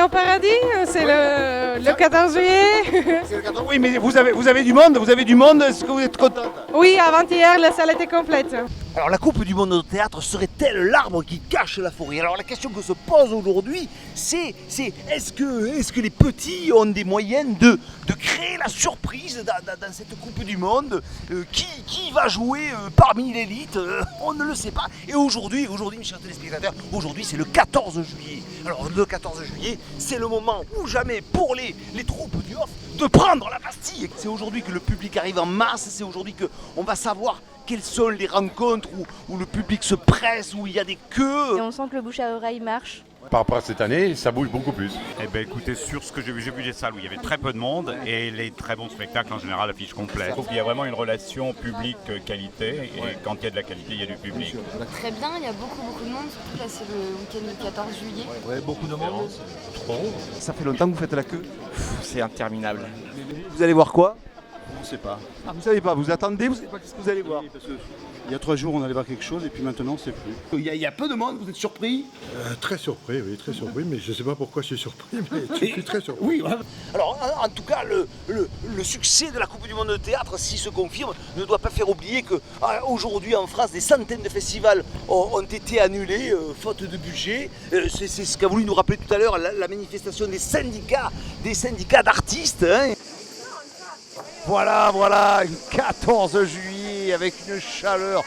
au paradis, c'est le 14 juillet. C'est le 14. Oui, mais vous avez du monde, est-ce que vous êtes contente? Oui, avant-hier, la salle était complète. Alors la Coupe du Monde de théâtre serait-elle l'arbre qui cache la forêt? Alors la question que se pose aujourd'hui, c'est est-ce que les petits ont des moyens de créer la surprise dans cette Coupe du Monde? Qui va jouer parmi l'élite? On ne le sait pas. Et aujourd'hui, mes chers téléspectateurs, aujourd'hui c'est le 14 juillet. Alors le 14 juillet, c'est le moment ou jamais pour les troupes du off de prendre la Bastille. C'est aujourd'hui que le public arrive en masse, c'est aujourd'hui qu'on va savoir quelles sont les rencontres où le public se presse, où il y a des queues. Et on sent que le bouche à oreille marche. Par rapport à cette année, ça bouge beaucoup plus. Eh bien écoutez, sur ce que j'ai vu des salles où il y avait très peu de monde et les très bons spectacles en général affichent complète. Je trouve qu'il y a vraiment une relation public-qualité et quand il y a de la qualité, il y a du public. Très bien, il y a beaucoup de monde, surtout là c'est le week-end du 14 juillet. Ouais, beaucoup de monde. Trop. Ça fait longtemps que vous faites la queue. C'est interminable. Vous allez voir quoi? On ne sait pas. Ah, vous savez pas, vous attendez, vous savez pas qu'est-ce que vous allez voir. Oui, parce que il y a 3 jours, on allait voir quelque chose et puis maintenant, c'est plus. Il y a peu de monde, vous êtes surpris? Très surpris, oui, très surpris, mais je ne sais pas pourquoi je suis surpris, mais je suis très surpris. Oui, Alors en tout cas, le succès de la Coupe du Monde de théâtre, s'il se confirme, ne doit pas faire oublier qu'aujourd'hui en France, des centaines de festivals ont été annulés, faute de budget. C'est ce qu'a voulu nous rappeler tout à l'heure la manifestation des syndicats d'artistes. Hein. Voilà, 14 juillet avec une chaleur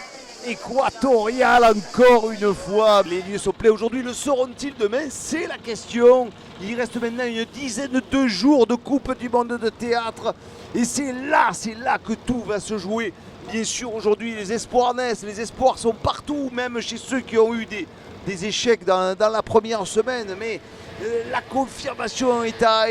équatoriale encore une fois. Les lieux sont pleins aujourd'hui, le seront-ils demain? C'est la question. Il reste maintenant une dizaine de jours de Coupe du Monde de théâtre et c'est là que tout va se jouer. Bien sûr, aujourd'hui, les espoirs naissent, les espoirs sont partout, même chez ceux qui ont eu des échecs dans la première semaine, mais la confirmation est à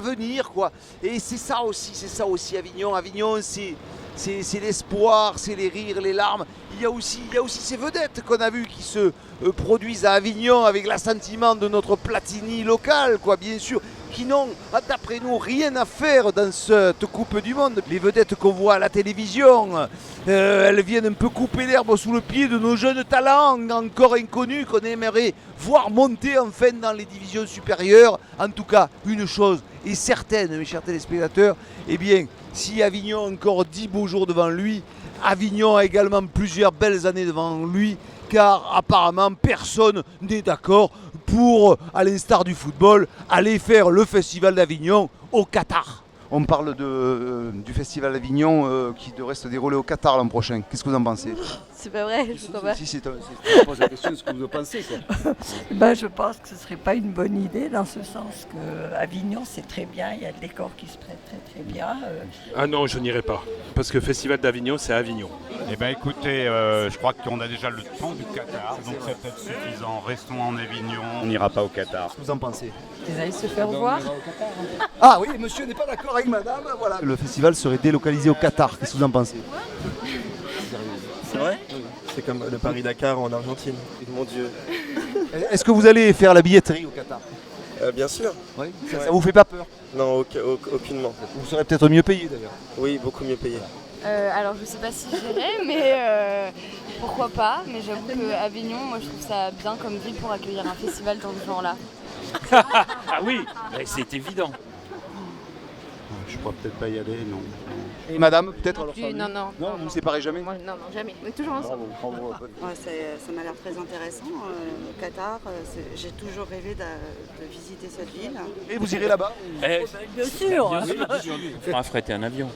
venir, quoi. Et c'est ça aussi Avignon. Avignon, c'est l'espoir, c'est les rires, les larmes. Il y a aussi ces vedettes qu'on a vues qui se produisent à Avignon avec l'assentiment de notre Platini local, quoi, bien sûr, qui n'ont, d'après nous, rien à faire dans cette Coupe du Monde. Les vedettes qu'on voit à la télévision, elles viennent un peu couper l'herbe sous le pied de nos jeunes talents encore inconnus qu'on aimerait voir monter enfin dans les divisions supérieures. En tout cas, une chose est certaine, mes chers téléspectateurs, eh bien, si Avignon a encore 10 beaux jours devant lui, Avignon a également plusieurs belles années devant lui, car apparemment personne n'est d'accord pour, à l'instar du football, aller faire le Festival d'Avignon au Qatar. On parle du Festival d'Avignon qui devrait se dérouler au Qatar l'an prochain. Qu'est-ce que vous en pensez? C'est pas vrai, je crois pas. Si, je pose la question de ce que vous en pensez, quoi. Je pense que ce ne serait pas une bonne idée dans ce sens que Avignon c'est très bien, il y a le décor qui se prête très bien. Ah non, je n'irai pas. Parce que Festival d'Avignon, c'est Avignon. Eh bien écoutez, je crois qu'on a déjà le temps du Qatar, donc c'est peut-être suffisant. Restons en Avignon, on n'ira pas au Qatar. Qu'est-ce que vous en pensez? Ils allaient se faire voir. Ah oui, monsieur n'est pas d'accord avec madame, voilà. Le festival serait délocalisé au Qatar, qu'est-ce que vous en pensez? C'est vrai? C'est comme le Paris-Dakar en Argentine. Mon Dieu. Est-ce que vous allez faire la billetterie au Qatar? Bien sûr. Oui. Ça vous fait pas peur? Non, aucunement. Vous serez peut-être mieux payé d'ailleurs. Oui, beaucoup mieux payé. Alors je sais pas si j'irai, mais pourquoi pas. Mais j'avoue que Avignon, moi je trouve ça bien comme ville pour accueillir un festival dans ce genre-là. Ah oui, c'est évident. Je ne pourrais peut-être pas y aller, non. Et madame, peut-être? Non. Non, vous ne séparez jamais? Moi, non, jamais. On est toujours ensemble. Bravo. Ça m'a l'air très intéressant. Le Qatar, j'ai toujours rêvé de visiter cette ville. Et vous irez là-bas? Bien sûr. On fera affréter un avion.